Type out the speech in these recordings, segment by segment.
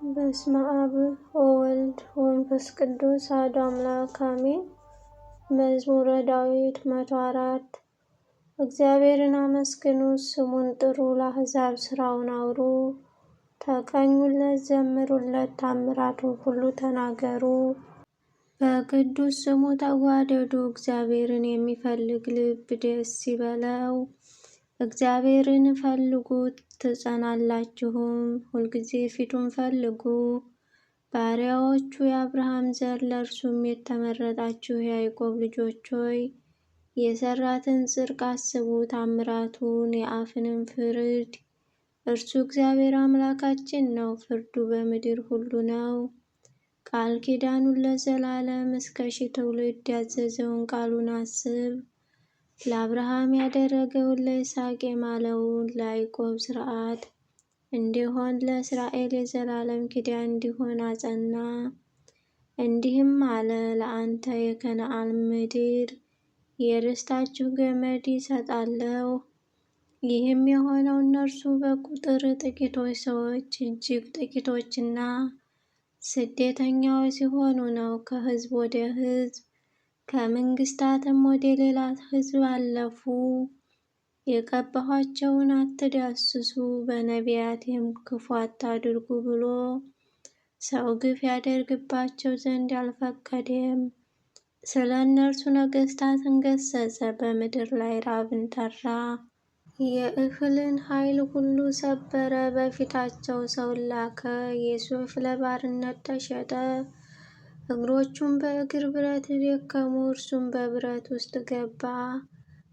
በስመ አብ ወወልድ ወመንፈስ ቅዱስ አሐዱ አምላክ አሜን። መዝሙረ ዳዊት 104 እግዚአብሔርን አመስግኑ፣ ስሙን ጥሩ፣ ለአሕዛብ ሥራውን አውሩ። ተቀኙለት፣ ዘምሩለት፣ ታምራቱን ሁሉ ተናገሩ። በቅዱስ ስሙ ተጓደዱ፣ እግዚአብሔርን የሚፈልግ ልብ ደስ ይበለው። እግዚአብሔርን ፈልጉት ትጸናላችሁም፣ ሁልጊዜ ፊቱን ፈልጉ። ባሪያዎቹ የአብርሃም ዘር ለእርሱም የተመረጣችሁ የያዕቆብ ልጆች ሆይ የሠራትን ጽድቅ አስቡ፣ ታምራቱን የአፍንም ፍርድ። እርሱ እግዚአብሔር አምላካችን ነው፣ ፍርዱ በምድር ሁሉ ነው። ቃል ኪዳኑን ለዘላለም እስከ ሺህ ትውልድ ያዘዘውን ቃሉን አስብ። ለአብርሃም ያደረገውን ለይስሐቅ የማለውን ለያዕቆብ ሥርዓት እንዲሆን ለእስራኤል የዘላለም ኪዳን እንዲሆን አጸና። እንዲህም አለ፣ ለአንተ የከነዓን ምድር የርስታችሁ ገመድ ይሰጣለሁ። ይህም የሆነው እነርሱ በቁጥር ጥቂቶች ሰዎች እጅግ ጥቂቶችና ስደተኛዎች ሲሆኑ ነው። ከሕዝብ ወደ ሕዝብ ከመንግሥታትም ወደ ሌላ ሕዝብ አለፉ። የቀባኋቸውን አትዳስሱ፣ በነቢያቴም ክፉ አታድርጉ ብሎ ሰው ግፍ ያደርግባቸው ዘንድ አልፈቀደም። ስለ እነርሱ ነገሥታትን ገሠጸ፣ በምድር ላይ ራብን ጠራ። የእህልን ኃይል ሁሉ ሰበረ፣ በፊታቸው ሰውን ላከ። ዮሴፍ ለባርነት ተሸጠ፣ እግሮቹም በእግር ብረት ደከሙ፣ እርሱም በብረት ውስጥ ገባ።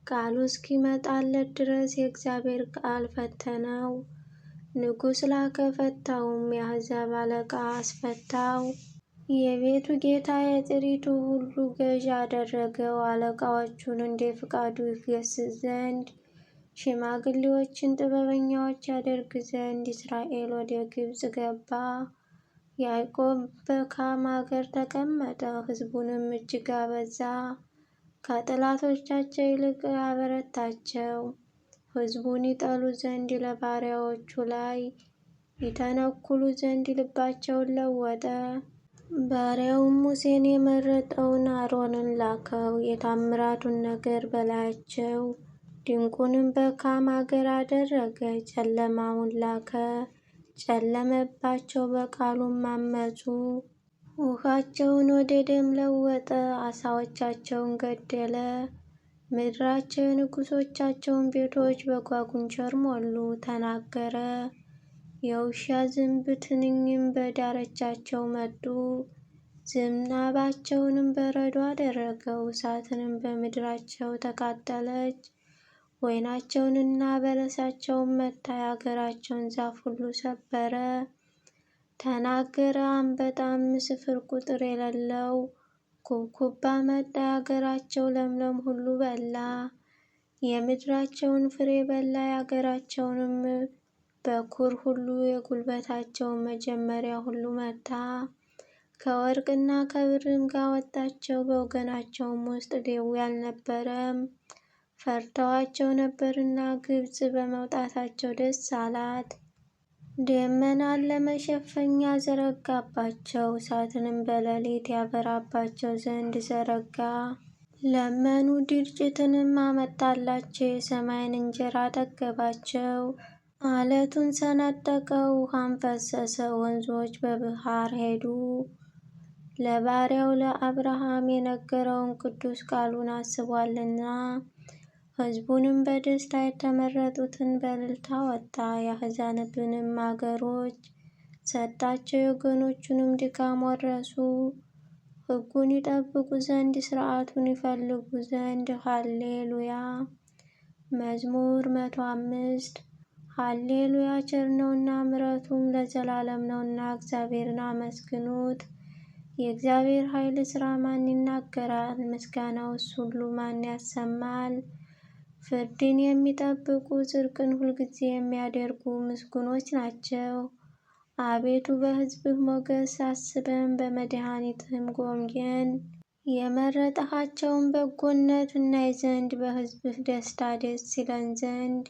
ቃሉ እስኪመጣለት ድረስ የእግዚአብሔር ቃል ፈተነው። ንጉሥ ላከ፣ ፈታውም፣ የአሕዛብ አለቃ አስፈታው። የቤቱ ጌታ የጥሪቱ ሁሉ ገዥ አደረገው። አለቃዎቹን እንደ ፈቃዱ ይገሥጽ ዘንድ ሽማግሌዎችን ጥበበኛዎች ያደርግ ዘንድ እስራኤል ወደ ግብጽ ገባ። ያዕቆብ በካም አገር ተቀመጠ፣ ሕዝቡንም እጅግ አበዛ። ከጠላቶቻቸው ይልቅ አበረታቸው። ሕዝቡን ይጠሉ ዘንድ ለባሪያዎቹ ላይ ይተነኩሉ ዘንድ ልባቸውን ለወጠ። ባሪያውም ሙሴን የመረጠውን አሮንን ላከው፣ የታምራቱን ነገር በላያቸው ድንቁንም በካም አገር አደረገ። ጨለማውን ላከ፣ ጨለመባቸው፣ በቃሉም አመፁ። ውኃቸውን ወደ ደም ለወጠ፣ ዓሣዎቻቸውን ገደለ። ምድራቸው የንጉሶቻቸውን ቤቶች በጓጉንቸር ሞሉ። ተናገረ፣ የውሻ ዝንብ ትንኝም በዳርቻቸው መጡ። ዝናባቸውንም በረዶ አደረገው፣ እሳትንም በምድራቸው ተቃጠለች። ወይናቸውንና በለሳቸውን መታ፣ የአገራቸውን ዛፍ ሁሉ ሰበረ። ተናገረ፣ አንበጣም ስፍር ቁጥር የሌለው ኩብኩባ መጣ፣ የአገራቸው ለምለም ሁሉ በላ። የምድራቸውን ፍሬ በላ፣ የአገራቸውንም በኩር ሁሉ፣ የጉልበታቸውን መጀመሪያ ሁሉ መታ። ከወርቅና ከብርም ጋር አወጣቸው፣ በወገናቸውም ውስጥ ደዌ አልነበረም። ፈርተዋቸው ነበርና ግብጽ በመውጣታቸው ደስ አላት። ደመናን ለመሸፈኛ ዘረጋባቸው፣ እሳትንም በሌሊት ያበራባቸው ዘንድ ዘረጋ። ለመኑ፣ ድርጭትንም አመጣላቸው፣ የሰማይን እንጀራ አጠገባቸው። ዓለቱን ሰነጠቀው፣ ውሃም ፈሰሰ፣ ወንዞች በባሕር ሄዱ። ለባሪያው ለአብርሃም የነገረውን ቅዱስ ቃሉን አስቧልና፣ ሕዝቡንም በደስታ የተመረጡትን በእልልታ አወጣ። የአሕዛብንም አገሮች ሰጣቸው፣ የወገኖቹንም ድካም ወረሱ። ሕጉን ይጠብቁ ዘንድ ሥርዓቱን ይፈልጉ ዘንድ። ሃሌሉያ። መዝሙር 105 ሃሌሉያ። ቸር ነውና ምሕረቱም ለዘላለም ነውና፣ እግዚአብሔርን አመስግኑት። የእግዚአብሔር ኃይል ሥራ ማን ይናገራል? ምስጋናውስ ሁሉ ማን ያሰማል? ፍርድን የሚጠብቁ ጽድቅን ሁልጊዜ የሚያደርጉ ምስጉኖች ናቸው። አቤቱ በሕዝብህ ሞገስ አስበን፣ በመድኃኒትህም ጎብኘን። የመረጥሃቸውን በጎነት እናይ ዘንድ፣ በሕዝብህ ደስታ ደስ ይለን ዘንድ፣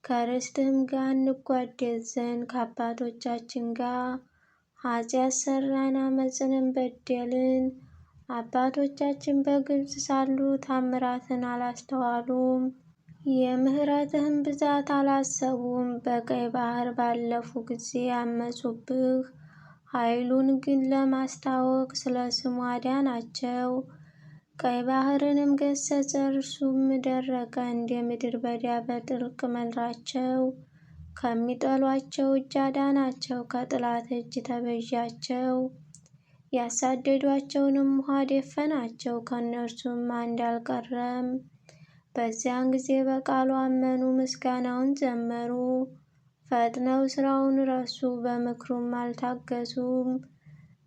ከርስትህም ጋር እንጓደስ ዘንድ ከአባቶቻችን ጋር ኃጢአት ሠራን፣ ዓመፅንም በደልን። አባቶቻችን በግብፅ ሳሉ ታምራትን አላስተዋሉም፣ የምሕረትህን ብዛት አላሰቡም። በቀይ ባሕር ባለፉ ጊዜ አመፁብህ፣ ኃይሉን ግን ለማስታወቅ ስለ ስሙ አዳናቸው። ቀይ ባሕርንም ገሠጸ፣ እርሱም ደረቀ፣ እንደ ምድረ በዳ በጥልቅ መራቸው። ከሚጠሏቸው እጅ አዳናቸው፣ ከጠላት እጅ ተቤዣቸው። ያሳደዷቸውንም ውኃ ደፈናቸው፣ ከእነርሱም አንድ አልቀረም። በዚያን ጊዜ በቃሉ አመኑ፣ ምስጋናውን ዘመሩ። ፈጥነው ሥራውን ረሱ፣ በምክሩም አልታገሡም።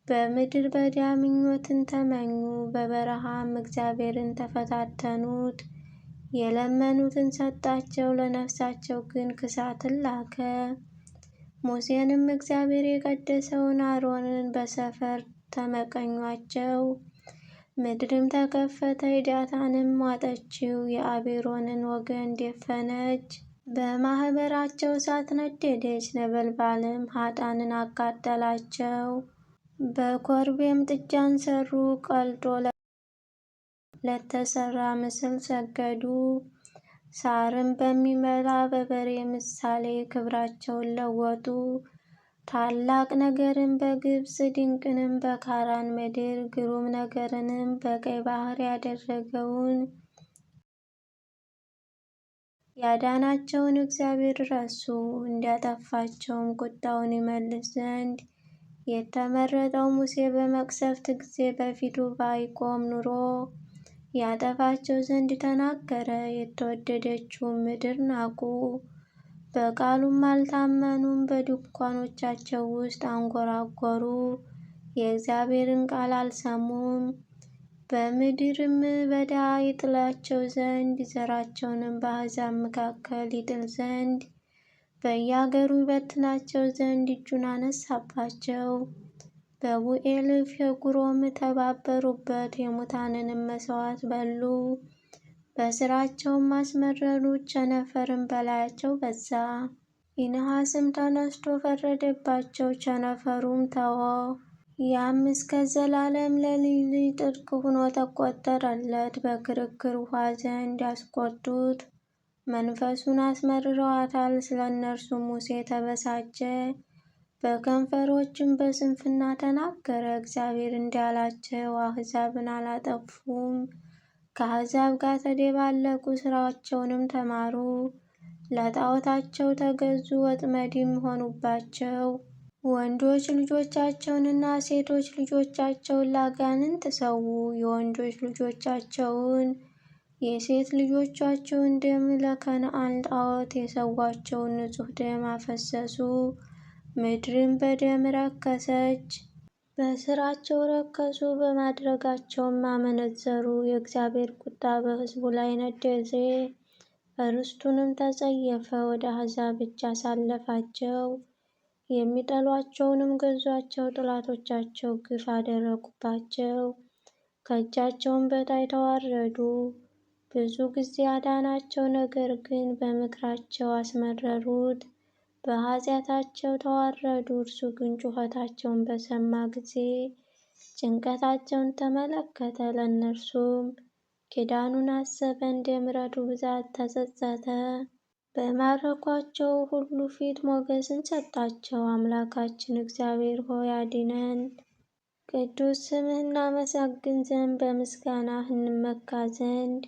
በምድረ በዳ ምኞትን ተመኙ፣ በበረሃም እግዚአብሔርን ተፈታተኑት። የለመኑትን ሰጣቸው፣ ለነፍሳቸው ግን ክሳትን ላከ። ሙሴንም እግዚአብሔር የቀደሰውን አሮንን በሰፈር ተመቀኟቸው። ምድርም ተከፈተ፣ ዳታንም ዋጠችው፣ የአቤሮንን ወገን ደፈነች። በማኅበራቸው እሳት ነደደች፣ ነበልባልም ኃጥአንን አቃጠላቸው። በኮሬብም ጥጃን ሠሩ፣ ቀልጦ ለተሠራ ምስል ሰገዱ። ሣርም በሚበላ በበሬ ምሳሌ ክብራቸውን ለወጡ። ታላቅ ነገርን በግብፅ ድንቅንም በካራን ምድር ግሩም ነገርንም በቀይ ባሕር ያደረገውን ያዳናቸውን እግዚአብሔር ረሱ። እንዲያጠፋቸውም ቁጣውን ይመልስ ዘንድ የተመረጠው ሙሴ በመቅሰፍት ጊዜ በፊቱ ባይቆም ኑሮ ያጠፋቸው ዘንድ ተናገረ። የተወደደችውን ምድር ናቁ፣ በቃሉም አልታመኑም። በድንኳኖቻቸው ውስጥ አንጐራጐሩ፣ የእግዚአብሔርን ቃል አልሰሙም። በምድርም በዳ ይጥላቸው ዘንድ ዘራቸውንም በአሕዛብ መካከል ይጥል ዘንድ በየአገሩ ይበትናቸው ዘንድ እጁን አነሳባቸው። በቡኤል ፌጎሮም ተባበሩበት፣ የሙታንንም መሥዋዕት በሉ። በሥራቸውም አስመረሩት፣ ቸነፈርም በላያቸው በዛ። ፊንሐስም ተነስቶ ፈረደባቸው፣ ቸነፈሩም ተወ። ያም እስከ ዘላለም ለልጅ ልጅ ጽድቅ ሆኖ ተቈጠረለት። በክርክር ውኃ ዘንድ አስቈጡት፣ መንፈሱን አስመርረዋታል። ስለ እነርሱም ሙሴ ተበሳጨ፣ በከንፈሮችም በስንፍና ተናገረ። እግዚአብሔር እንዲህ አላቸው፣ አሕዛብን አላጠፉም፣ ከአሕዛብ ጋር ተደባለቁ፣ ሥራቸውንም ተማሩ። ለጣዖታቸው ተገዙ፣ ወጥመድም ሆኑባቸው። ወንዶች ልጆቻቸውንና ሴቶች ልጆቻቸውን ለአጋንንት ሰዉ፣ የወንዶች ልጆቻቸውን የሴት ልጆቻቸውን ደም ለከነዓን ጣዖት የሠዋቸውን ንጹሕ ደም አፈሰሱ። ምድርም በደም ረከሰች፣ በሥራቸው ረከሱ፣ በማድረጋቸውም አመነዘሩ። የእግዚአብሔር ቁጣ በሕዝቡ ላይ ነደደ፣ ርስቱንም ተጸየፈ። ወደ አሕዛብ እጅ አሳለፋቸው፣ የሚጠሏቸውንም ገዙአቸው። ጠላቶቻቸው ግፍ አደረጉባቸው፣ ከእጃቸውም በታች ተዋረዱ። ብዙ ጊዜ አዳናቸው፣ ነገር ግን በምክራቸው አስመረሩት። በኃጢአታቸው ተዋረዱ። እርሱ ግን ጩኸታቸውን በሰማ ጊዜ ጭንቀታቸውን ተመለከተ፣ ለእነርሱም ኪዳኑን አሰበ፣ እንደ ምሕረቱ ብዛት ተጸጸተ። በማረኳቸው ሁሉ ፊት ሞገስን ሰጣቸው። አምላካችን እግዚአብሔር ሆይ አድነን። ቅዱስ ስምህ እናመሰግን ዘንድ በምስጋናህ እንመካ ዘንድ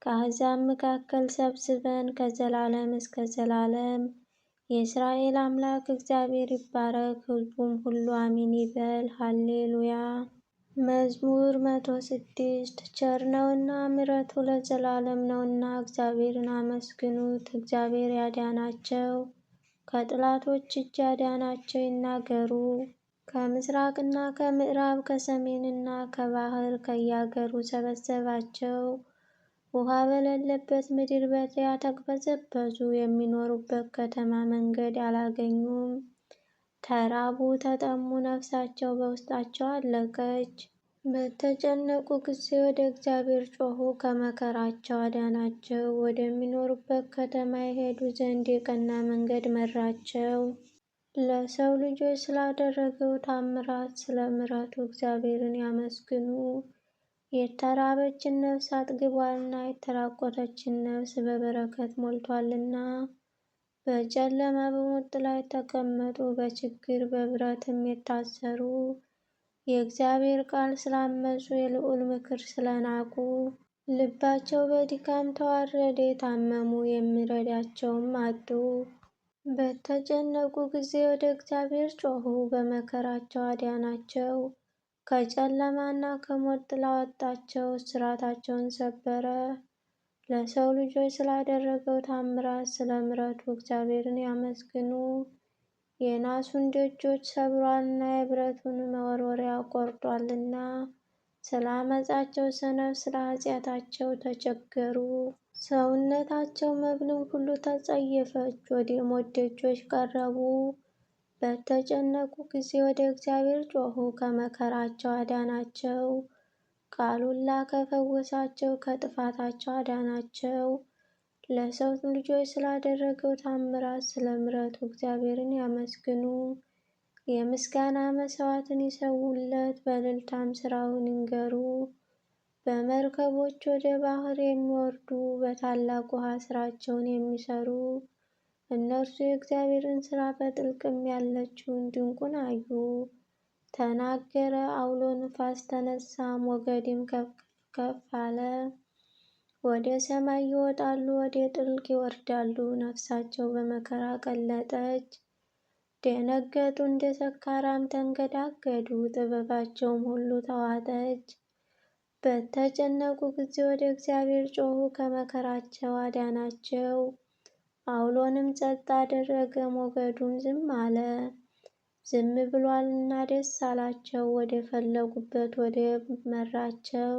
ከአሕዛብ መካከል ሰብስበን ከዘላለም እስከ ዘላለም። የእስራኤል አምላክ እግዚአብሔር ይባረክ። ሕዝቡም ሁሉ አሜን ይበል። ሃሌሉያ። መዝሙር 106 ቸር ነውና ምሕረቱ ለዘላለም ነውና፣ እግዚአብሔርን አመስግኑት። እግዚአብሔር ያዳናቸው፣ ከጠላቶች እጅ ያዳናቸው ይናገሩ። ከምሥራቅና ከምዕራብ ከሰሜንና ከባሕር ከየአገሩ ሰበሰባቸው። ውኃ በሌለበት ምድረ በዳ ተቅበዘበዙ፣ የሚኖሩበት ከተማ መንገድ አላገኙም። ተራቡ፣ ተጠሙ፣ ነፍሳቸው በውስጣቸው አለቀች። በተጨነቁ ጊዜ ወደ እግዚአብሔር ጮኹ፣ ከመከራቸው አዳናቸው። ወደሚኖሩበት ከተማ ይሄዱ ዘንድ የቀና መንገድ መራቸው። ለሰው ልጆች ስላደረገው ታምራት ስለ ምሕረቱ እግዚአብሔርን ያመስግኑ። የተራበችን ነፍስ አጥግቧልና የተራቆተችን ነፍስ በበረከት ሞልቷልና። በጨለማ በሞት ጥላ የተቀመጡ በችግር በብረትም የታሰሩ የእግዚአብሔር ቃል ስላመፁ የልዑል ምክር ስለናቁ ልባቸው በድካም ተዋረደ። የታመሙ የሚረዳቸውም አጡ። በተጨነቁ ጊዜ ወደ እግዚአብሔር ጮኹ፣ በመከራቸው አዳናቸው። ከጨለማና ከሞት ጥላ አወጣቸው፣ እስራታቸውን ሰበረ። ለሰው ልጆች ስላደረገው ታምራት ስለ ምሕረቱ እግዚአብሔርን ያመስግኑ። የናሱን ደጆች ሰብሯልና የብረቱን መወርወሪያ ቆርጧልና። ስለ ዓመፃቸው ሰነፍ ስለ ኃጢአታቸው ተቸገሩ። ሰውነታቸው መብልን ሁሉ ተጸየፈች፣ ወደ ሞት ደጆች ቀረቡ። በተጨነቁ ጊዜ ወደ እግዚአብሔር ጮኹ፣ ከመከራቸው አዳናቸው። ቃሉን ላከ፣ ፈወሳቸው፣ ከጥፋታቸው አዳናቸው። ለሰው ልጆች ስላደረገው ታምራት ስለ ምሕረቱ እግዚአብሔርን ያመስግኑ። የምስጋና መሥዋዕትን ይሠዉለት፣ በእልልታም ሥራውን ይንገሩ። በመርከቦች ወደ ባሕር የሚወርዱ በታላቅ ውኃ ሥራቸውን የሚሠሩ እነርሱ የእግዚአብሔርን ሥራ በጥልቅም ያለችውን ድንቁን አዩ። ተናገረ፣ አውሎ ነፋስ ተነሣ፣ ሞገድም ከፍ ከፍ አለ። ወደ ሰማይ ይወጣሉ፣ ወደ ጥልቅ ይወርዳሉ። ነፍሳቸው በመከራ ቀለጠች፣ ደነገጡ፣ እንደ ሰካራም ተንገዳገዱ። ጥበባቸውም ሁሉ ተዋጠች። በተጨነቁ ጊዜ ወደ እግዚአብሔር ጮኹ፣ ከመከራቸው አዳናቸው። አውሎንም ጸጥ አደረገ፣ ሞገዱም ዝም አለ። ዝም ብሏልና ደስ አላቸው፣ ወደ ፈለጉበት ወደብ መራቸው።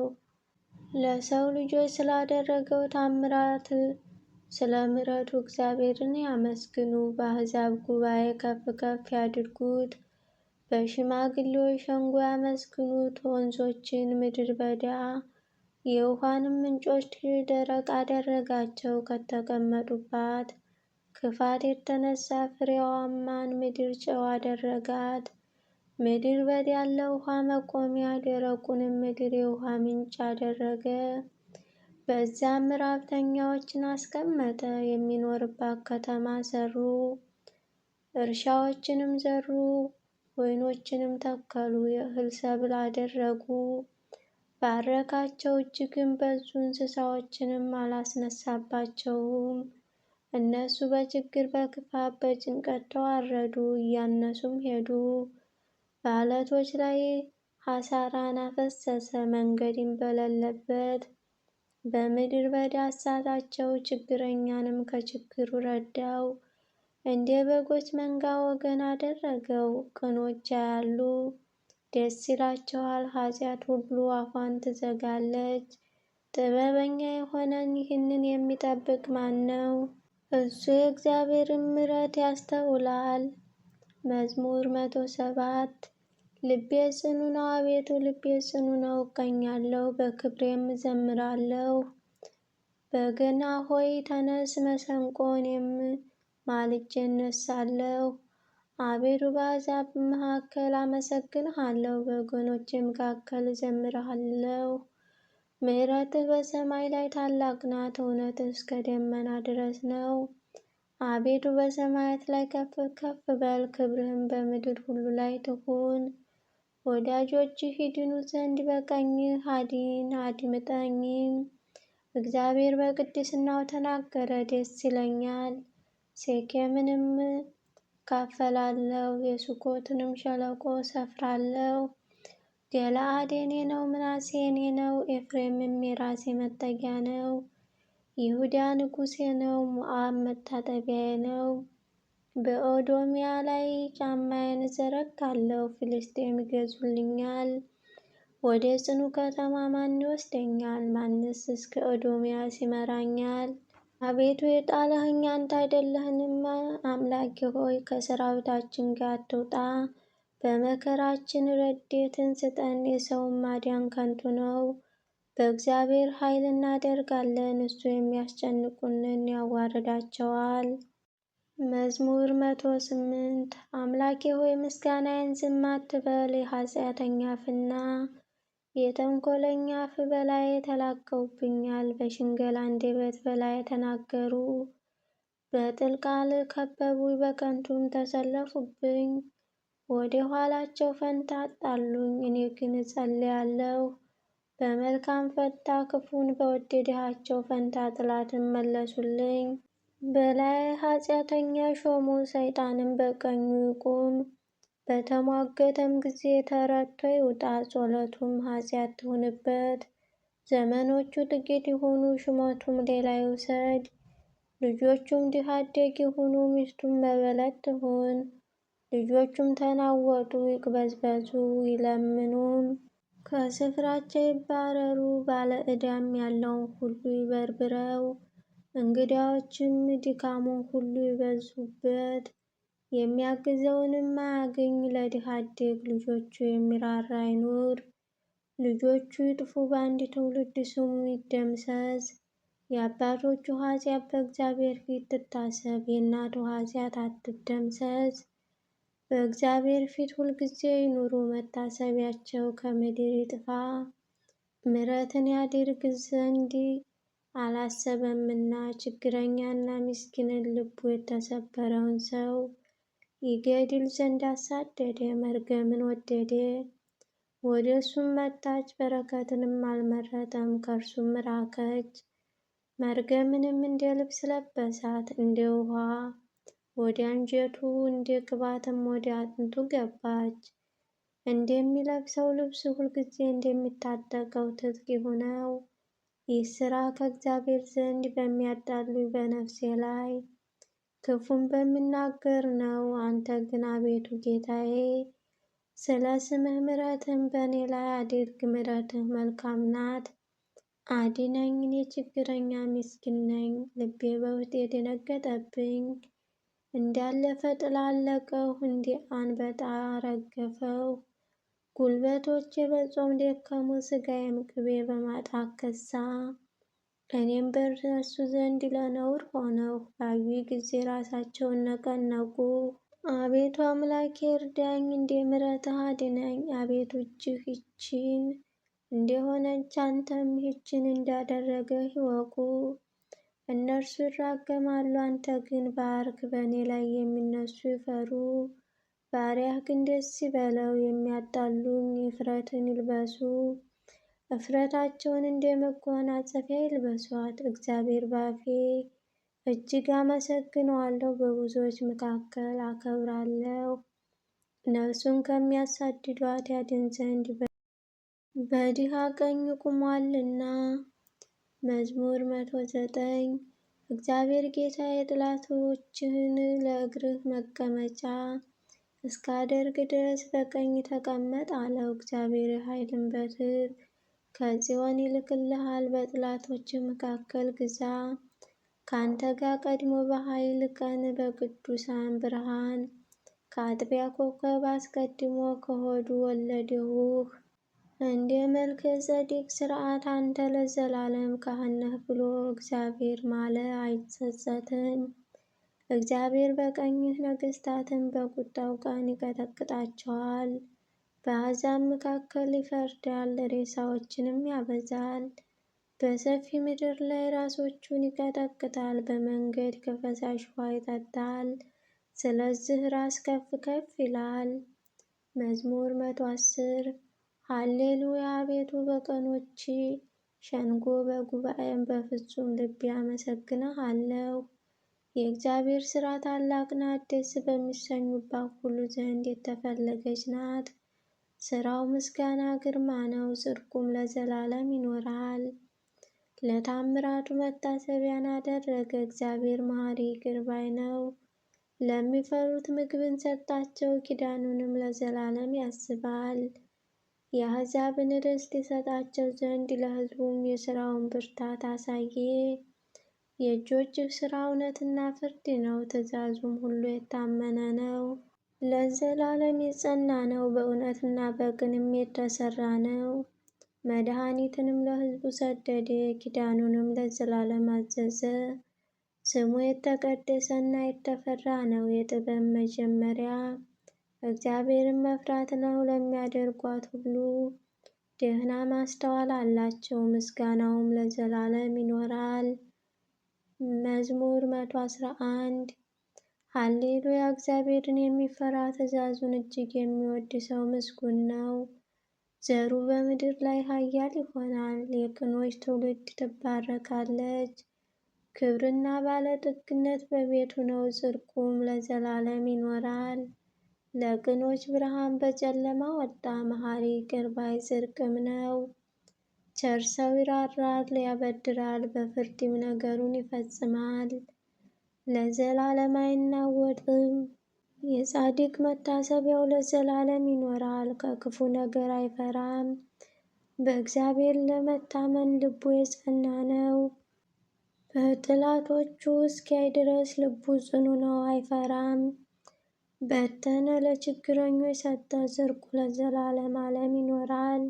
ለሰው ልጆች ስላደረገው ታምራት ስለ ምሕረቱ እግዚአብሔርን ያመስግኑ። በአሕዛብ ጉባኤ ከፍ ከፍ ያድርጉት፣ በሽማግሌዎች ሸንጎ ያመስግኑት። ወንዞችን ምድረ በዳ የውኃንም ምንጮች ደረቅ አደረጋቸው። ከተቀመጡባት ክፋት የተነሣ ፍሬያማን ምድር ጨው አደረጋት። ምድረ በዳን ለውኃ መቆሚያ፣ ደረቁንም ምድር የውኃ ምንጭ አደረገ። በዚያም ራብተኛዎችን አስቀመጠ፣ የሚኖርባት ከተማ ሠሩ። እርሻዎችንም ዘሩ፣ ወይኖችንም ተከሉ፣ የእህል ሰብል አደረጉ። ባረካቸው፣ እጅግም በዙ፣ እንስሳዎችንም አላስነሳባቸውም። እነሱ በችግር በክፋት በጭንቀት ተዋረዱ፣ እያነሱም ሄዱ። በዓለቶች ላይ ሐሳራን አፈሰሰ፣ መንገድም በሌለበት በምድረ በዳ አሳታቸው። ችግረኛንም ከችግሩ ረዳው፣ እንደ በጎች መንጋ ወገን አደረገው። ቅኖች ያያሉ ደስ ይላቸዋል፣ ኃጢአት ሁሉ አፏን ትዘጋለች። ጥበበኛ የሆነን ይህንን የሚጠብቅ ማን ነው? እሱ የእግዚአብሔርን ምሕረት ያስተውላል። መዝሙር 107 ልቤ ጽኑ ነው፣ አቤቱ ልቤ ጽኑ ነው፣ እቀኛለሁ፣ በክብሬም እዘምራለሁ። በገና ሆይ ተነስ፣ መሰንቆ፣ እኔም ማልጄ እነሳለሁ። አቤቱ በአሕዛብ መካከል አመሰግንሃለሁ፣ በወገኖች መካከል እዘምርሃለሁ። ምሕረትህ በሰማይ ላይ ታላቅ ናት፣ እውነትህ እስከ ደመና ድረስ ነው። አቤቱ በሰማያት ላይ ከፍ ከፍ በል፣ ክብርህም በምድር ሁሉ ላይ ትሁን። ወዳጆችህ ይድኑ ዘንድ በቀኝህ አድን፣ አድምጠኝም። እግዚአብሔር በቅድስናው ተናገረ፣ ደስ ይለኛል። ሴኬምንም እካፈላለሁ፣ የሱኮትንም ሸለቆ እሰፍራለሁ። ገለዓድ የኔ ነው፣ ምናሴ የኔ ነው፣ ኤፍሬምም የራሴ መጠጊያ ነው። ይሁዳ ንጉሴ ነው፣ ሞዓብ መታጠቢያዬ ነው። በኤዶምያ ላይ ጫማዬን እዘረጋለሁ፣ ፍልስጤም ይገዙልኛል። ወደ ጽኑ ከተማ ማን ይወስደኛል? ማንስ እስከ ኤዶምያስ ይመራኛል? አቤቱ የጣልኸኝ አንተ አይደለህንም? አምላኬ ሆይ ከሠራዊታችን ጋር አትውጣ። በመከራችን ረድኤትን ስጠን፣ የሰውን ማዳን ከንቱ ነው። በእግዚአብሔር ኃይል እናደርጋለን፣ እሱ የሚያስጨንቁንን ያዋርዳቸዋል። መዝሙር 108 አምላኬ ሆይ ምስጋናዬን ዝም አትበል። የኃጢአተኛ አፍና የተንኮለኛ አፍ በላዬ ተላቀውብኛል። በሽንገላ አንደበት በላዬ ተናገሩ። በጥል ቃል ከበቡኝ፣ በከንቱም ተሰለፉብኝ። ወደ ኋላቸው ፈንታ አጣሉኝ። እኔ ግን እጸልያለሁ። በመልካም ፈንታ ክፉን በወደድሃቸው ፈንታ ጠላትን መለሱልኝ። በላይ ኃጢአተኛ ሾሙ፣ ሰይጣንም በቀኙ ይቁም። በተሟገተም ጊዜ ተረትቶ ይውጣ፣ ጸሎቱም ኃጢአት ትሁንበት። ዘመኖቹ ጥቂት ይሁኑ፣ ሹመቱም ሌላ ይውሰድ። ልጆቹም ድሃ አደግ ይሁኑ፣ ሚስቱም መበለት ትሁን። ልጆቹም ተናወጡ፣ ይቅበዝበዙ፣ ይለምኑም። ከስፍራቸው ይባረሩ፣ ባለ ዕዳም ያለውን ሁሉ ይበርብረው። እንግዳዎችም ድካሙን ሁሉ ይበዙበት። የሚያግዘውንም አያግኝ። ለድሃ አደግ ልጆቹ የሚራራ አይኑር። ልጆቹ ይጥፉ፣ በአንድ ትውልድ ስሙ ይደምሰስ። የአባቶቹ ኃጢአት በእግዚአብሔር ፊት ትታሰብ፣ የእናቱ ኃጢአት አትደምሰስ። በእግዚአብሔር ፊት ሁልጊዜ ይኑሩ፣ መታሰቢያቸው ከምድር ይጥፋ። ምሕረትን ያደርግ ዘንድ አላሰበምና፣ ችግረኛና ምስኪንን ልቡ የተሰበረውን ሰው ይገድል ዘንድ አሳደደ። መርገምን ወደደ፣ ወደ እሱም መጣች፣ በረከትንም አልመረጠም፣ ከእርሱም ራቀች። መርገምንም እንደ ልብስ ለበሳት፣ እንደ ውኃ ወደ አንጀቱ፣ እንደ ቅባትም ወደ አጥንቱ ገባች። እንደሚለብሰው ልብስ ሁልጊዜ እንደሚታጠቀው ትጥቅ ይሁነው። ይህ ሥራ ከእግዚአብሔር ዘንድ በሚያጣሉኝ በነፍሴ ላይ ክፉን በሚናገር ነው። አንተ ግን አቤቱ ጌታዬ፣ ስለ ስምህ ምሕረትህን በእኔ ላይ አድርግ። ምሕረትህ መልካም ናት፣ አድነኝ። እኔ ችግረኛ ምስኪን ነኝ፣ ልቤ በውስጤ የደነገጠብኝ። እንዳለፈ ጥላ አለቀሁ፣ እንደ አንበጣ ረገፈው። ጉልበቶቼ በጾም ደከሙ፣ ሥጋዬም ቅቤ በማጣት ከሳ። እኔም በእነርሱ ዘንድ ለነውር ሆነሁ፣ ባዩኝ ጊዜ ራሳቸውን ነቀነቁ። አቤቱ አምላኬ እርዳኝ፣ እንደ ምሕረትህ አድነኝ። አቤቱ እጅህ ይህችን እንደሆነች አንተም ይህችን እንዳደረገህ ይወቁ። እነርሱ ይራገማሉ፣ አንተ ግን ባርክ። በእኔ ላይ የሚነሱ ይፈሩ፣ ባሪያህ ግን ደስ ይበለው። የሚያጣሉኝ እፍረትን ይልበሱ፣ እፍረታቸውን እንደ መጎናጸፊያ ይልበሷት። እግዚአብሔር በአፌ እጅግ አመሰግነዋለሁ፣ በብዙዎች መካከል አከብራለሁ። ነፍሱን ከሚያሳድዷት ያድን ዘንድ በድሃ ቀኝ ቆሟልና። መዝሙር 109 እግዚአብሔር ጌታዬ፣ ጠላቶችህን ለእግርህ መቀመጫ እስካደርግ ድረስ በቀኝ ተቀመጥ አለው። እግዚአብሔር የኃይልን በትር ከጽዮን ይልክልሃል፣ በጠላቶችህ መካከል ግዛ። ከአንተ ጋር ቀድሞ በኃይል ቀን በቅዱሳን ብርሃን ከአጥቢያ ኮከብ አስቀድሞ ከሆዱ ወለድሁህ። እንደ መልከ ጼዴቅ ሥርዓት አንተ ለዘላለም ካህን ነህ ብሎ እግዚአብሔር ማለ፣ አይጸጸትም። እግዚአብሔር በቀኝህ ነገሥታትን በቁጣው ቀን ይቀጠቅጣቸዋል። በአሕዛብ መካከል ይፈርዳል፣ ሬሳዎችንም ያበዛል። በሰፊ ምድር ላይ ራሶቹን ይቀጠቅጣል፣ በመንገድ ከፈሳሽ ውኃ ይጠጣል። ስለዚህ ራስ ከፍ ከፍ ይላል። መዝሙር 110 ሃሌሉያ። አቤቱ በቀኖች ሸንጎ በጉባኤም በፍጹም ልቤ አመሰግንሃለሁ። የእግዚአብሔር ሥራ ታላቅ ናት፣ ደስ በሚሰኙባት ሁሉ ዘንድ የተፈለገች ናት። ሥራው ምስጋና ግርማ ነው፣ ጽድቁም ለዘላለም ይኖራል። ለታምራቱ መታሰቢያን አደረገ። እግዚአብሔር መሐሪ ይቅር ባይ ነው። ለሚፈሩት ምግብን ሰጣቸው፣ ኪዳኑንም ለዘላለም ያስባል። የአሕዛብን ርስት ይሰጣቸው ዘንድ ለሕዝቡም የሥራውን ብርታት አሳየ። የእጆችህ ሥራ እውነትና ፍርድ ነው፣ ትእዛዙም ሁሉ የታመነ ነው። ለዘላለም የጸና ነው፣ በእውነትና በቅንም የተሠራ ነው። መድኃኒትንም ለሕዝቡ ሰደደ፣ ኪዳኑንም ለዘላለም አዘዘ። ስሙ የተቀደሰና የተፈራ ነው። የጥበብ መጀመሪያ እግዚአብሔርን መፍራት ነው። ለሚያደርጓት ሁሉ ደህና ማስተዋል አላቸው፣ ምስጋናውም ለዘላለም ይኖራል። መዝሙር 111 ሃሌሉያ! እግዚአብሔርን የሚፈራ ትእዛዙን እጅግ የሚወድ ሰው ምስጉን ነው። ዘሩ በምድር ላይ ኃያል ይሆናል። የቅኖች ትውልድ ትባረካለች። ክብርና ባለጠግነት በቤቱ ነው፣ ጽድቁም ለዘላለም ይኖራል። ለቅኖች ብርሃን በጨለማ ወጣ። መሐሪ ይቅር ባይ ጽድቅም ነው። ቸር ሰው ይራራል፣ ያበድራል፣ በፍርድም ነገሩን ይፈጽማል። ለዘላለም አይናወጥም። የጻድቅ መታሰቢያው ለዘላለም ይኖራል። ከክፉ ነገር አይፈራም። በእግዚአብሔር ለመታመን ልቡ የጸና ነው። በጠላቶቹ እስኪያይ ድረስ ልቡ ጽኑ ነው፣ አይፈራም። በተነ፣ ለችግረኞች ሰጠ፣ ጽድቁ ለዘላለም ዓለም ይኖራል።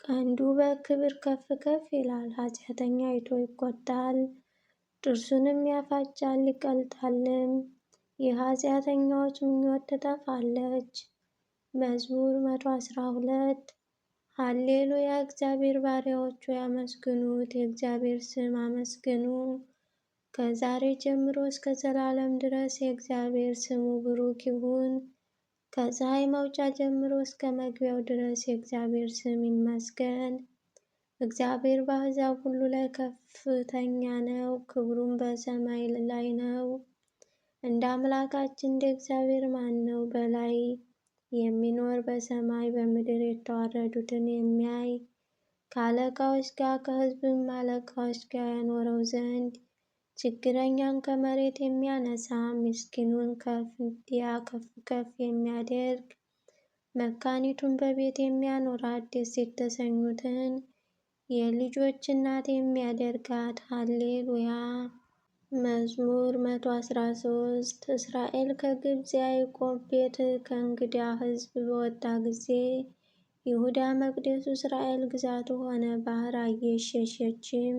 ቀንዱ በክብር ከፍ ከፍ ይላል። ኃጢአተኛ አይቶ ይቆጣል፣ ጥርሱንም ያፋጫል ይቀልጣልም። የኃጢአተኛዎች ምኞት ትጠፋለች። መዝሙር 112 ሃሌሉያ! እግዚአብሔር ባሪያዎቹ ያመስግኑት፣ የእግዚአብሔር ስም አመስግኑ። ከዛሬ ጀምሮ እስከ ዘላለም ድረስ የእግዚአብሔር ስሙ ብሩክ ይሁን። ከፀሐይ መውጫ ጀምሮ እስከ መግቢያው ድረስ የእግዚአብሔር ስም ይመስገን። እግዚአብሔር በአሕዛብ ሁሉ ላይ ከፍተኛ ነው፣ ክብሩም በሰማይ ላይ ነው። እንደ አምላካችን እንደ እግዚአብሔር ማን ነው? በላይ የሚኖር በሰማይ በምድር የተዋረዱትን የሚያይ ከአለቃዎች ጋር ከሕዝብም አለቃዎች ጋር ያኖረው ዘንድ ችግረኛን ከመሬት የሚያነሳ ምስኪኑን ከፍ ከፍ የሚያደርግ መካኒቱን በቤት የሚያኖራት ደስ የተሰኙትን የልጆች እናት የሚያደርጋት። ሃሌሉያ! መዝሙር 113 እስራኤል ከግብፅ የያዕቆብ ቤት ከእንግዳ ሕዝብ በወጣ ጊዜ ይሁዳ መቅደሱ፣ እስራኤል ግዛቱ ሆነ። ባህር አየች ሸሸችም፣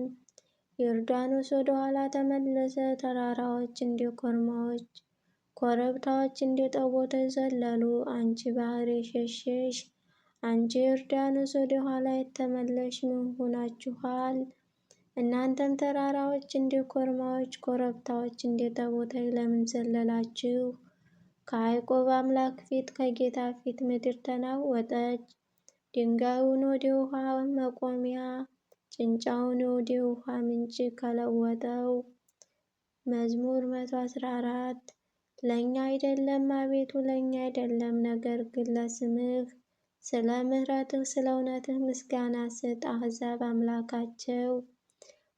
ዮርዳኖስ ወደ ኋላ ተመለሰ። ተራራዎች እንደ ኮርማዎች፣ ኮረብታዎች እንደ ጠቦቶች ዘለሉ። አንቺ ባህር የሸሸሽ፣ አንቺ ዮርዳኖስ ወደ ኋላ የተመለሽ ምን ሆናችኋል? እናንተም ተራራዎች እንደ ኮርማዎች፣ ኮረብታዎች እንደ ጠቦቶች ለምን ዘለላችሁ? ከያዕቆብ አምላክ ፊት ከጌታ ፊት ምድር ተናወጠች። ድንጋዩን ወደ ውሃ መቆሚያ፣ ጭንጫውን ወደ ውሃ ምንጭ ከለወጠው። መዝሙር 114 ለእኛ አይደለም አቤቱ ለእኛ አይደለም፣ ነገር ግን ለስምህ ስለ ምሕረትህ ስለ እውነትህ ምስጋና ስጥ። አሕዛብ አምላካቸው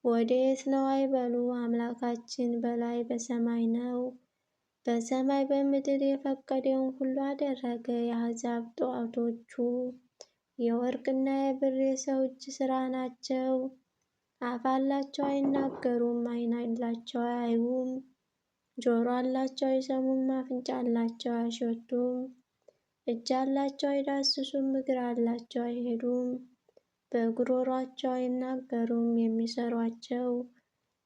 ወዴት ነው አይበሉ፣ አምላካችን በላይ በሰማይ ነው። በሰማይ በምድር የፈቀደውን ሁሉ አደረገ። የአሕዛብ ጣዖቶቹ የወርቅና የብር የሰው እጅ ሥራ ናቸው። አፍ አላቸው አይናገሩም፣ ዓይን አላቸው አያዩም፣ ጆሮ አላቸው አይሰሙም፣ አፍንጫ አላቸው አያሸቱም፣ እጅ አላቸው አይዳስሱም፣ እግር አላቸው አይሄዱም፣ በጉሮሯቸው አይናገሩም። የሚሰሯቸው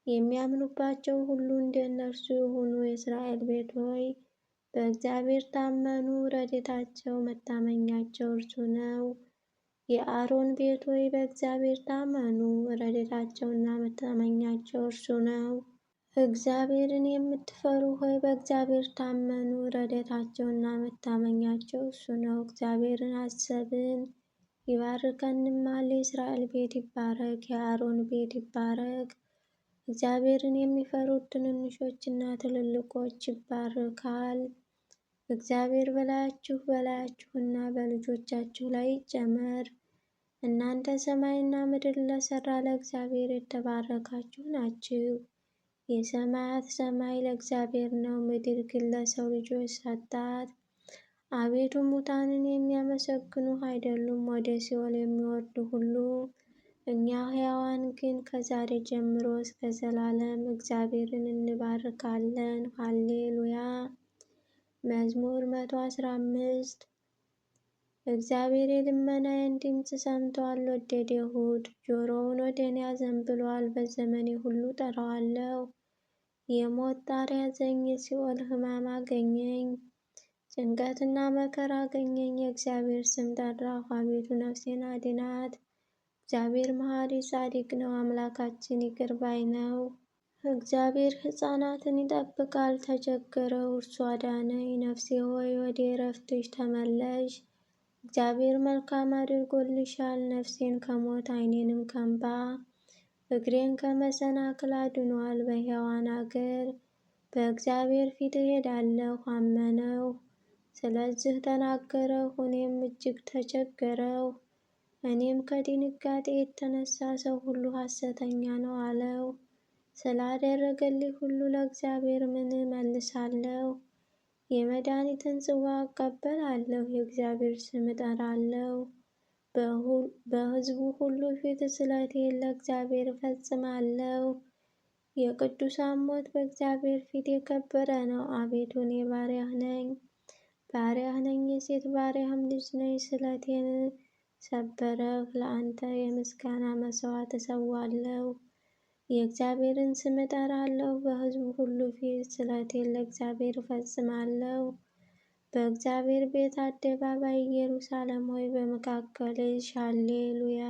የሚያምኑባቸው ሁሉ እንደ እነርሱ ይሁኑ። የእስራኤል ቤት ሆይ በእግዚአብሔር ታመኑ፣ ረድኤታቸው መታመኛቸው እርሱ ነው። የአሮን ቤት ሆይ በእግዚአብሔር ታመኑ፣ ረድኤታቸውና መታመኛቸው እርሱ ነው። እግዚአብሔርን የምትፈሩ ሆይ በእግዚአብሔር ታመኑ፣ ረድኤታቸውና መታመኛቸው እርሱ ነው። እግዚአብሔርን አሰብን ይባርከንማል። የእስራኤል ቤት ይባረክ፣ የአሮን ቤት ይባረክ። እግዚአብሔርን የሚፈሩት ትንንሾችና ትልልቆች ይባረካል። እግዚአብሔር በላያችሁና በልጆቻችሁ ላይ ይጨመር። እናንተ ሰማይና ምድር ለሠራ ለእግዚአብሔር የተባረካችሁ ናችሁ። የሰማያት ሰማይ ለእግዚአብሔር ነው፣ ምድር ግን ለሰው ልጆች ሰጣት። አቤቱ ሙታንን የሚያመሰግኑህ አይደሉም፣ ወደ ሲኦል የሚወርዱ ሁሉ። እኛ ሕያዋን ግን ከዛሬ ጀምሮ እስከ ዘላለም እግዚአብሔርን እንባርካለን። ሃሌሉያ! መዝሙር 115 እግዚአብሔር የልመናዬን ድምፅ ሰምቶአል፣ ወደደሁት። ጆሮውን ወደ እኔ አዘንብሎአል። በዘመኔ ሁሉ እጠራዋለሁ፣ የሞት ጣር ያዘኝ፣ የሲኦል ሕማም አገኘኝ። ጭንቀትና መከራ አገኘኝ። የእግዚአብሔር ስም ጠራሁ፣ አቤቱ ነፍሴን አድናት። እግዚአብሔር መሐሪ ጻድቅ ነው፣ አምላካችን ይቅር ባይ ነው። እግዚአብሔር ሕፃናትን ይጠብቃል፣ ተቸገረው እርሱ አዳነኝ። ነፍሴ ሆይ ወደ ዕረፍትሽ ተመለሽ። እግዚአብሔር መልካም አድርጎልሻል፣ ነፍሴን ከሞት ዓይኔንም ከእንባ። እግሬን ከመሰናክል አድኗል፣ በሕያዋን አገር። በእግዚአብሔር ፊት እሄዳለሁ፣ አመነው። ስለዚህ ተናገረሁ፣ እኔም እጅግ ተቸገረው። እኔም ከድንጋጤ የተነሳ ሰው ሁሉ ሐሰተኛ ነው አለው። ስላደረገልኝ ሁሉ ለእግዚአብሔር ምን እመልሳለሁ? የመድኃኒትን ጽዋ እቀበላለሁ፣ የእግዚአብሔር ስም እጠራለሁ። በሕዝቡ ሁሉ ፊት ስለቴን ለእግዚአብሔር እፈጽማለሁ። የቅዱሳን ሞት በእግዚአብሔር ፊት የከበረ ነው። አቤቱ እኔ ባሪያህ ነኝ፣ የሴት ባሪያህም ልጅ ነኝ። ስለቴን ሰበረህ፣ ለአንተ የምስጋና መሥዋዕት እሰዋለሁ። የእግዚአብሔርን ስም እጠራለሁ፣ በሕዝቡ ሁሉ ፊት ስለቴን ለእግዚአብሔር እፈጽማለሁ። በእግዚአብሔር ቤት አደባባይ ኢየሩሳሌም ሆይ በመካከልሽ ሃሌሉያ